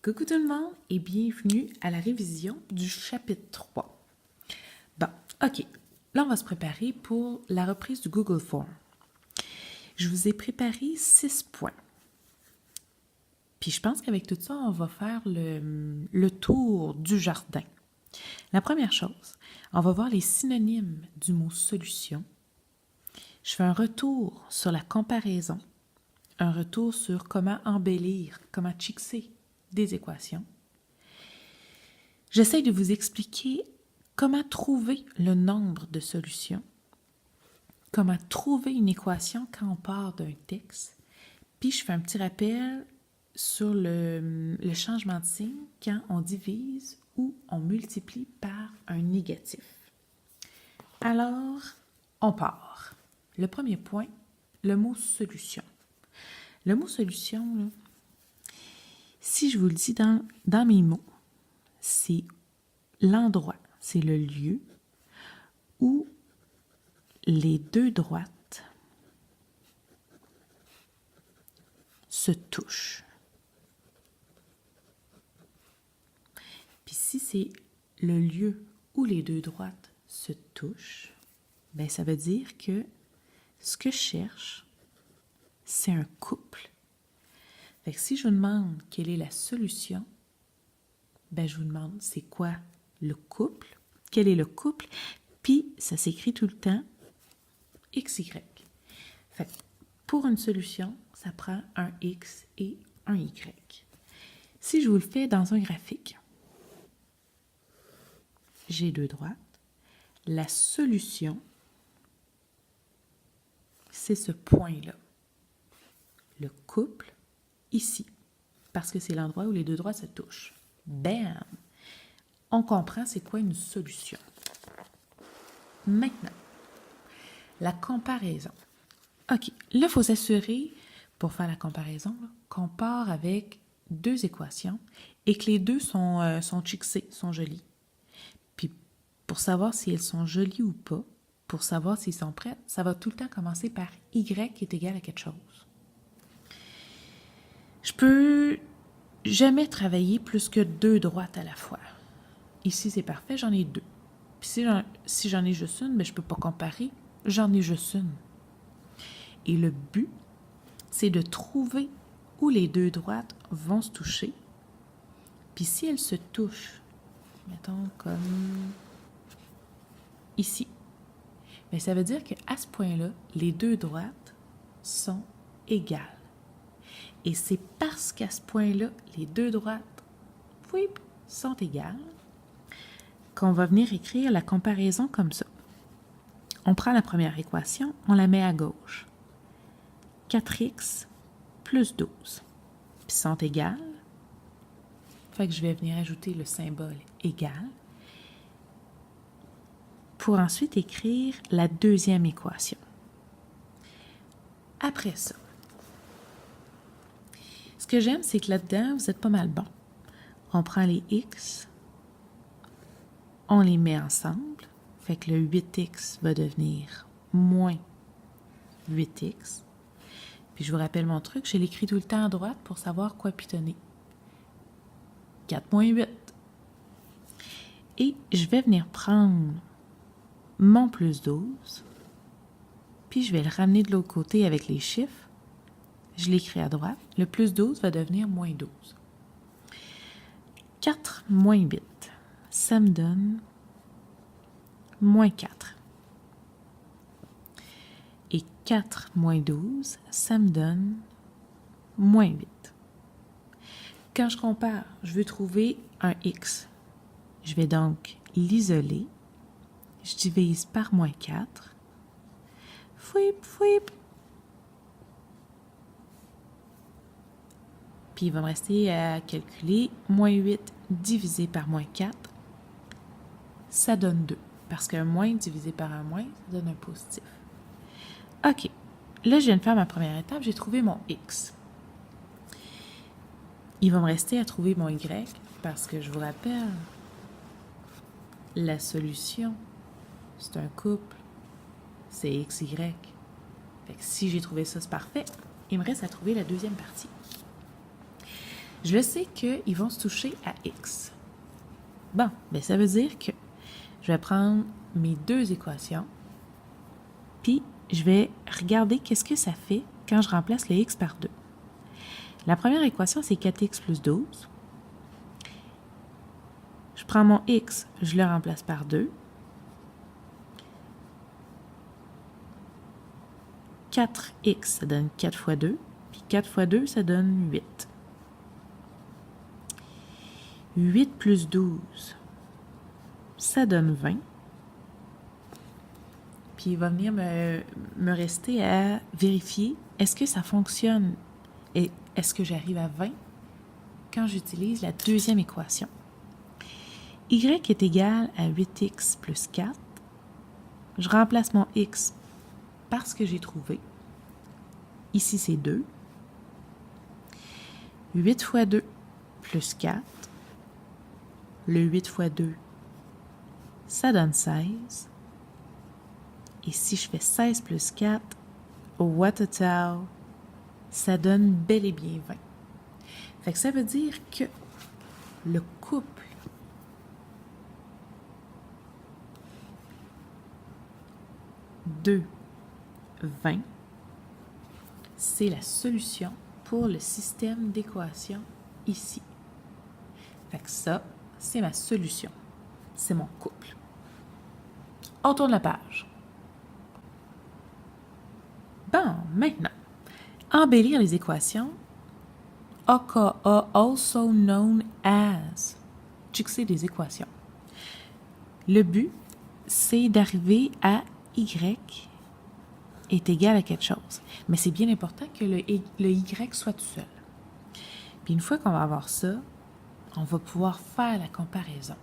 Coucou tout le monde et bienvenue à la révision du chapitre 3. Bon, OK. Là, on va se préparer pour la reprise du Google Form. Je vous ai préparé 6 points. Puis je pense qu'avec tout ça, on va faire le tour du jardin. La première chose, on va voir les synonymes du mot solution. Je fais un retour sur la comparaison, un retour sur comment embellir, comment fixer des équations. J'essaie de vous expliquer comment trouver le nombre de solutions, comment trouver une équation quand on part d'un texte, puis je fais un petit rappel sur le changement de signe quand on divise ou on multiplie par un négatif. Alors, on part. Le premier point, le mot solution. Le mot solution, là, si je vous le dis dans mes mots, c'est l'endroit, c'est le lieu où les deux droites se touchent. Puis si c'est le lieu où les deux droites se touchent, bien ça veut dire que ce que je cherche, c'est un couple. Fait que si je vous demande quelle est la solution, ben je vous demande c'est quoi le couple, quel est le couple, puis ça s'écrit tout le temps XY. Fait que pour une solution, ça prend un X et un Y. Si je vous le fais dans un graphique, j'ai deux droites. La solution, c'est ce point-là. Le couple, ici, parce que c'est l'endroit où les deux droites se touchent. Bam! On comprend c'est quoi une solution. Maintenant, la comparaison. OK, là, il faut s'assurer, pour faire la comparaison, qu'on part avec deux équations et que les deux sont fixées, sont jolies. Puis, pour savoir si elles sont jolies ou pas, pour savoir s'ils sont prêtes, ça va tout le temps commencer par Y qui est égal à quelque chose. Je peux jamais travailler plus que deux droites à la fois. Ici, c'est parfait, j'en ai deux. Puis si j'en ai juste une, mais je ne peux pas comparer, j'en ai juste une. Et le but, c'est de trouver où les deux droites vont se toucher. Puis si elles se touchent, mettons comme ici, bien, ça veut dire qu'à ce point-là, les deux droites sont égales. Et c'est parce qu'à ce point-là, les deux droites sont égales qu'on va venir écrire la comparaison comme ça. On prend la première équation, on la met à gauche. 4x plus 12. Puis sont égales. Fait que je vais venir ajouter le symbole égal pour ensuite écrire la deuxième équation. Après ça, ce que j'aime, c'est que là-dedans, vous êtes pas mal bon. On prend les x, on les met ensemble. Fait que le 8x va devenir moins 8x. Puis je vous rappelle mon truc, je l'écris tout le temps à droite pour savoir quoi pitonner. 4 moins 8. Et je vais venir prendre mon plus 12, puis je vais le ramener de l'autre côté avec les chiffres. Je l'écris à droite. Le plus 12 va devenir moins 12. 4 moins 8, ça me donne moins 4. Et 4 moins 12, ça me donne moins 8. Quand je compare, je veux trouver un x. Je vais donc l'isoler. Je divise par moins 4. Fouip, fouip. Puis il va me rester à calculer moins 8 divisé par moins 4. Ça donne 2. Parce qu'un moins divisé par un moins, ça donne un positif. OK. Là, je viens de faire ma première étape. J'ai trouvé mon x. Il va me rester à trouver mon y parce que je vous rappelle, la solution, c'est un couple, c'est xy. Fait que si j'ai trouvé ça, c'est parfait. Il me reste à trouver la deuxième partie. Je le sais qu'ils vont se toucher à x. Bon, ben ça veut dire que je vais prendre mes deux équations, puis je vais regarder qu'est-ce que ça fait quand je remplace le x par 2. La première équation, c'est 4x plus 12. Je prends mon x, je le remplace par 2. 4x, ça donne 4 fois 2. Puis 4 fois 2, ça donne 8. 8 plus 12, ça donne 20. Puis il va venir me rester à vérifier, est-ce que ça fonctionne et est-ce que j'arrive à 20 quand j'utilise la deuxième équation. Y est égal à 8x plus 4. Je remplace mon x par ce que j'ai trouvé. Ici, c'est 2. 8 fois 2 plus 4. Le 8 fois 2, ça donne 16. Et si je fais 16 plus 4, what a tau, ça donne bel et bien 20. Fait que ça veut dire que le couple de 20, c'est la solution pour le système d'équation ici. Fait que ça, c'est ma solution. C'est mon couple. On tourne la page. Bon, maintenant, embellir les équations, aka also known as, fixer des équations. Le but, c'est d'arriver à y est égal à quelque chose. Mais c'est bien important que le y soit tout seul. Puis une fois qu'on va avoir ça, on va pouvoir faire la comparaison.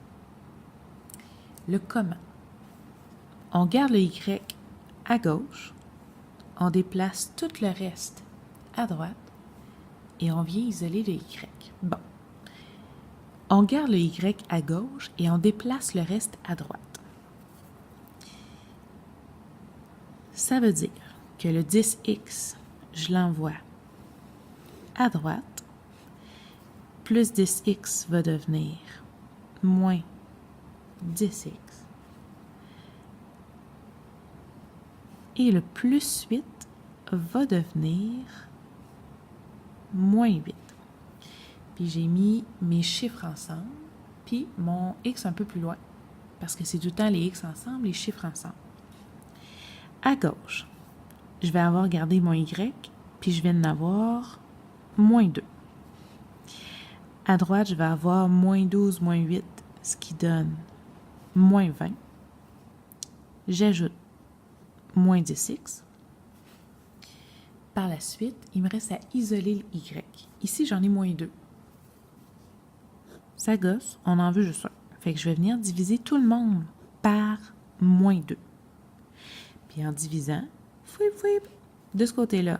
Le comment. On garde le y à gauche, on déplace tout le reste à droite et on vient isoler le y. Bon. On garde le y à gauche et on déplace le reste à droite. Ça veut dire que le 10x, je l'envoie à droite, plus 10x va devenir moins 10x. Et le plus 8 va devenir moins 8. Puis j'ai mis mes chiffres ensemble, puis mon x un peu plus loin, parce que c'est tout le temps les x ensemble, les chiffres ensemble. À gauche, je vais avoir gardé mon y, puis je vais en avoir moins 2. À droite, je vais avoir moins 12, moins 8, ce qui donne moins 20. J'ajoute moins 10x. Par la suite, il me reste à isoler le y. Ici, j'en ai moins 2. Ça gosse, on en veut juste un. Fait que je vais venir diviser tout le monde par moins 2. Puis en divisant, de ce côté-là,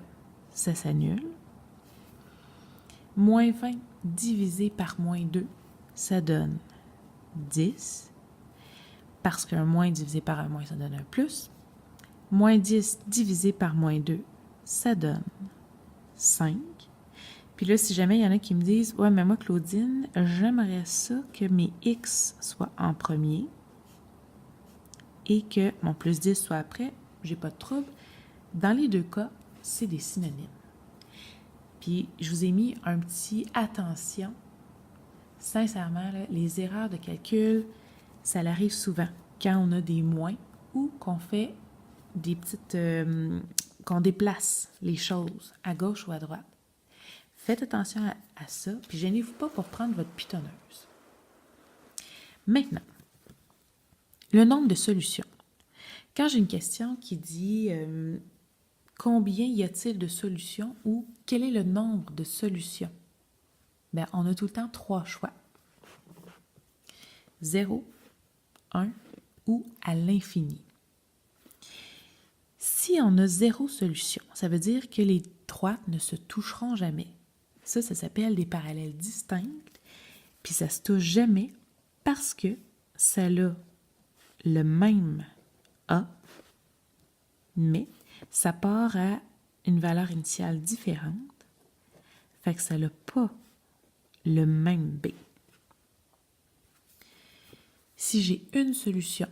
ça s'annule. Moins 20 divisé par moins 2, ça donne 10. Parce qu'un moins divisé par un moins, ça donne un plus. Moins 10 divisé par moins 2, ça donne 5. Puis là, si jamais il y en a qui me disent « Ouais, mais moi, Claudine, j'aimerais ça que mes x soient en premier et que mon plus 10 soit après, j'ai pas de trouble. » Dans les deux cas, c'est des synonymes. Puis, je vous ai mis un petit « attention ». Sincèrement, là, les erreurs de calcul, ça arrive souvent quand on a des moins ou qu'on fait des petites... qu'on déplace les choses à gauche ou à droite. Faites attention à ça, puis gênez-vous pas pour prendre votre pitonneuse. Maintenant, le nombre de solutions. Quand j'ai une question qui dit combien y a-t-il de solutions ou quel est le nombre de solutions, bien, on a tout le temps 3 choix. 0, 1 ou à l'infini. Si on a 0 solution, ça veut dire que les droites ne se toucheront jamais. Ça s'appelle des parallèles distincts, puis ça se touche jamais parce que ça a le même A, mais ça part à une valeur initiale différente, fait que ça n'a pas le même B. Si j'ai une solution,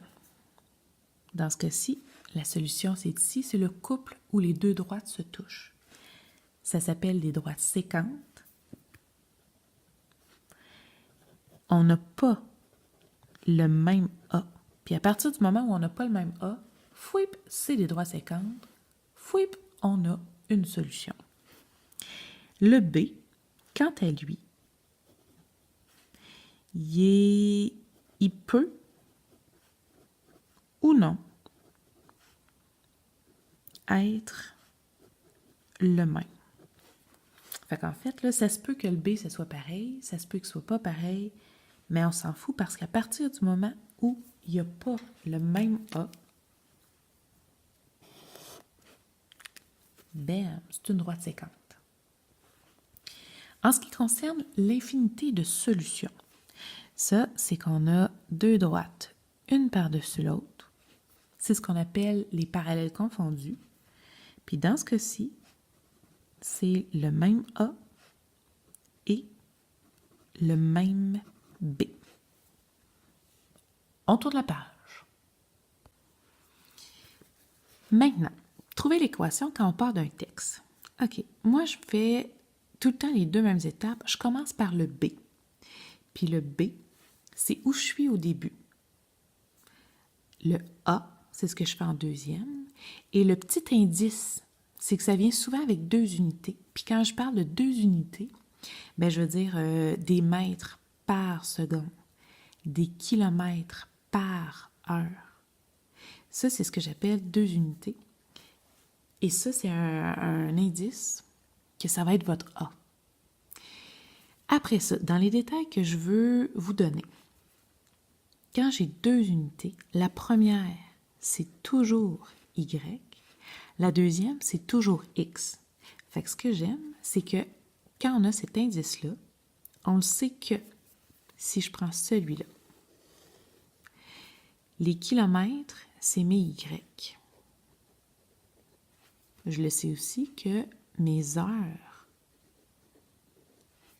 dans ce cas-ci, la solution c'est ici, c'est le couple où les deux droites se touchent. Ça s'appelle des droites sécantes. On n'a pas le même A. Puis à partir du moment où on n'a pas le même A, fouip, c'est des droites sécantes. Fouip, on a une solution. Le B, quant à lui, il peut ou non être le même. Fait qu'en fait, là, ça se peut que le B, ça soit pareil, ça se peut que ce soit pas pareil, mais on s'en fout parce qu'à partir du moment où il n'y a pas le même A, bam, c'est une droite séquente. En ce qui concerne l'infinité de solutions, ça, c'est qu'on a deux droites, une par-dessus l'autre. C'est ce qu'on appelle les parallèles confondus. Puis dans ce cas-ci, c'est le même A et le même B. On tourne la page. Maintenant, trouver l'équation quand on part d'un texte. OK, moi je fais tout le temps les deux mêmes étapes. Je commence par le B. Puis le B, c'est où je suis au début. Le A, c'est ce que je fais en deuxième. Et le petit indice, c'est que ça vient souvent avec 2 unités. Puis quand je parle de 2 unités, ben je veux dire des mètres par seconde, des kilomètres par heure. Ça, c'est ce que j'appelle 2 unités. Et ça, c'est un indice que ça va être votre A. Après ça, dans les détails que je veux vous donner, quand j'ai 2 unités, la première, c'est toujours Y. La deuxième, c'est toujours X. Fait que ce que j'aime, c'est que quand on a cet indice-là, on le sait que si je prends celui-là, les kilomètres, c'est mes Y. Je le sais aussi que mes heures,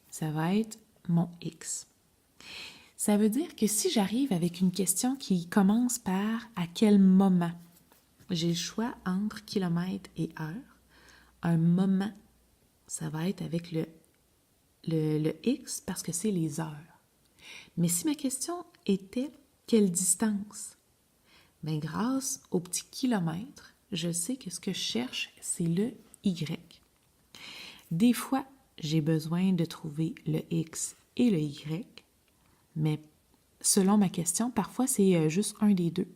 ça va être mon X. Ça veut dire que si j'arrive avec une question qui commence par « à quel moment », j'ai le choix entre kilomètres et heure. Un moment, ça va être avec le X parce que c'est les heures. Mais si ma question était « quelle distance », bien, grâce au petit kilomètre, je sais que ce que je cherche, c'est le Y. Des fois, j'ai besoin de trouver le X et le Y, mais selon ma question, parfois, c'est juste un des deux.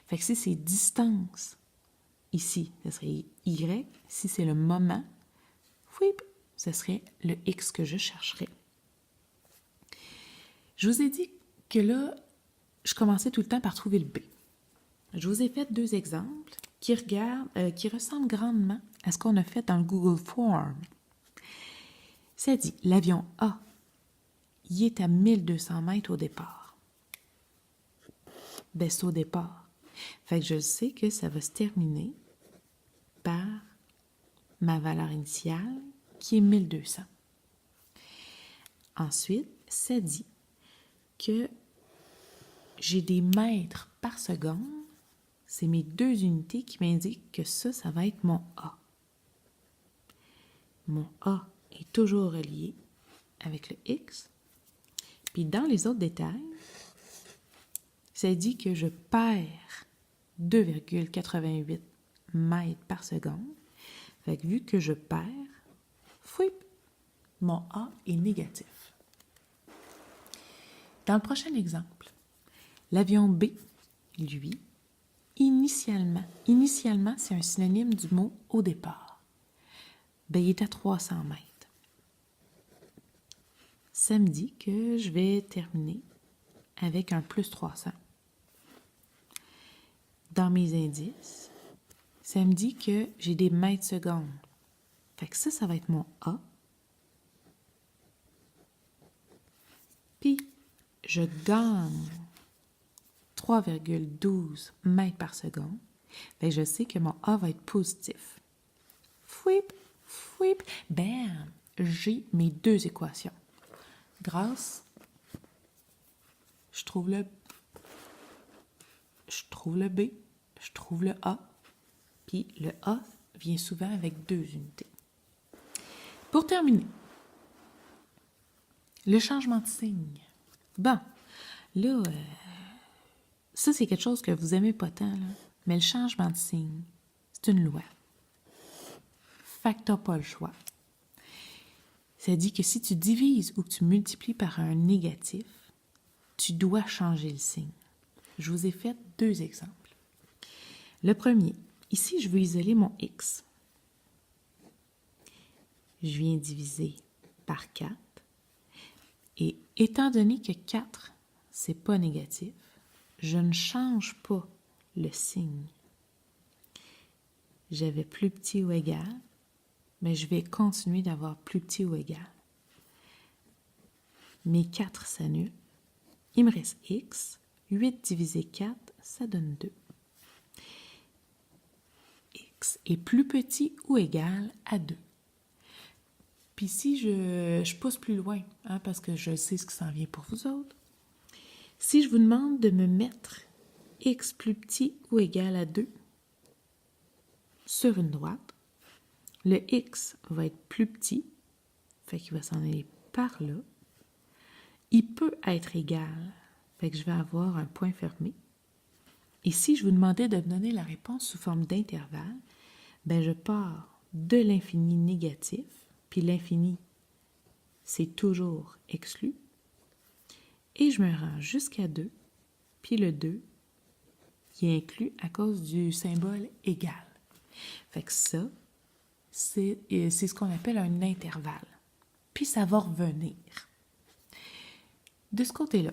Fait que si c'est distance, ici, ce serait Y. Si c'est le moment, whip, ce serait le X que je chercherais. Je vous ai dit que là, je commençais tout le temps par trouver le B. Je vous ai fait 2 exemples qui ressemblent grandement à ce qu'on a fait dans le Google Form. Ça dit, l'avion A, il est à 1200 mètres au départ. Ben, c'est au départ. Fait que je sais que ça va se terminer par ma valeur initiale qui est 1200. Ensuite, ça dit que j'ai des mètres par seconde. C'est mes 2 unités qui m'indiquent que ça va être mon A. Mon A est toujours relié avec le X. Puis dans les autres détails, ça dit que je perds 2,88 mètres par seconde. Fait que vu que je perds, fouip, mon A est négatif. Dans le prochain exemple, l'avion B, lui, initialement, c'est un synonyme du mot au départ. Ben, il est à 300 mètres. Ça me dit que je vais terminer avec un plus 300. Dans mes indices, ça me dit que j'ai des mètres secondes. Fait que ça va être mon A. Puis, je gagne 3,12 mètres par seconde. Bien, je sais que mon A va être positif. Fouip, fouip, bam! J'ai mes 2 équations. grâce, je trouve le B, je trouve le A, puis le A vient souvent avec 2 unités. Pour terminer, le changement de signe. Bon, là, ça c'est quelque chose que vous aimez pas tant, là, mais le changement de signe, c'est une loi. Fait que t'as pas le choix. Ça dit que si tu divises ou que tu multiplies par un négatif, tu dois changer le signe. Je vous ai fait 2 exemples. Le premier, ici, je veux isoler mon x. Je viens diviser par 4. Et étant donné que 4, c'est pas négatif, je ne change pas le signe. J'avais plus petit ou égal, mais je vais continuer d'avoir plus petit ou égal. Mes 4 s'annulent. Il me reste x. 8 divisé 4, ça donne 2. X est plus petit ou égal à 2. Puis si je pousse plus loin, parce que je sais ce qui s'en vient pour vous autres, si je vous demande de me mettre x plus petit ou égal à 2 sur une droite, le x va être plus petit, fait qu'il va s'en aller par là. Il peut être égal, fait que je vais avoir un point fermé. Et si je vous demandais de me donner la réponse sous forme d'intervalle, ben je pars de l'infini négatif, puis l'infini, c'est toujours exclu, et je me rends jusqu'à 2, puis le 2, qui est inclus à cause du symbole égal. Fait que ça, c'est ce qu'on appelle un intervalle. Puis ça va revenir. De ce côté-là,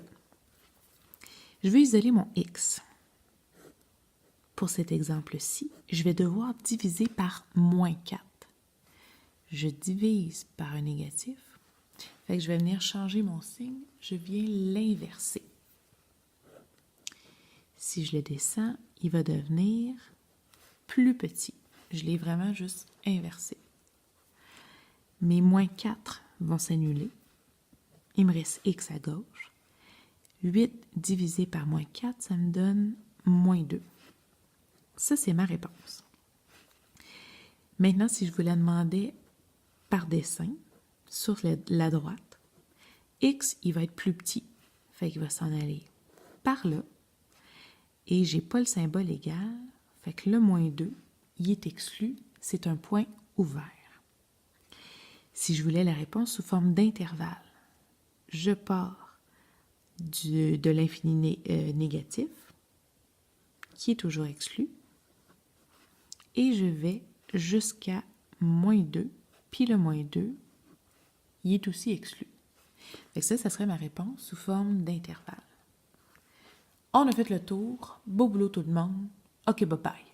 je vais isoler mon x. Pour cet exemple-ci, je vais devoir diviser par moins 4. Je divise par un négatif. Fait que je vais venir changer mon signe. Je viens l'inverser. Si je le descends, il va devenir plus petit. Je l'ai vraiment juste inversé. Mes moins 4 vont s'annuler. Il me reste x à gauche. 8 divisé par moins 4, ça me donne moins 2. Ça, c'est ma réponse. Maintenant, si je vous la demandais par dessin, sur la droite, x, il va être plus petit. Fait qu'il va s'en aller par là. Et j'ai pas le symbole égal. Fait que le moins 2, il est exclu. C'est un point ouvert. Si je voulais la réponse sous forme d'intervalle, je pars de l'infini négatif, qui est toujours exclu, et je vais jusqu'à moins 2, puis le moins 2, il est aussi exclu. Fait que ça serait ma réponse sous forme d'intervalle. On a fait le tour. Beau boulot tout le monde. OK, bye bye.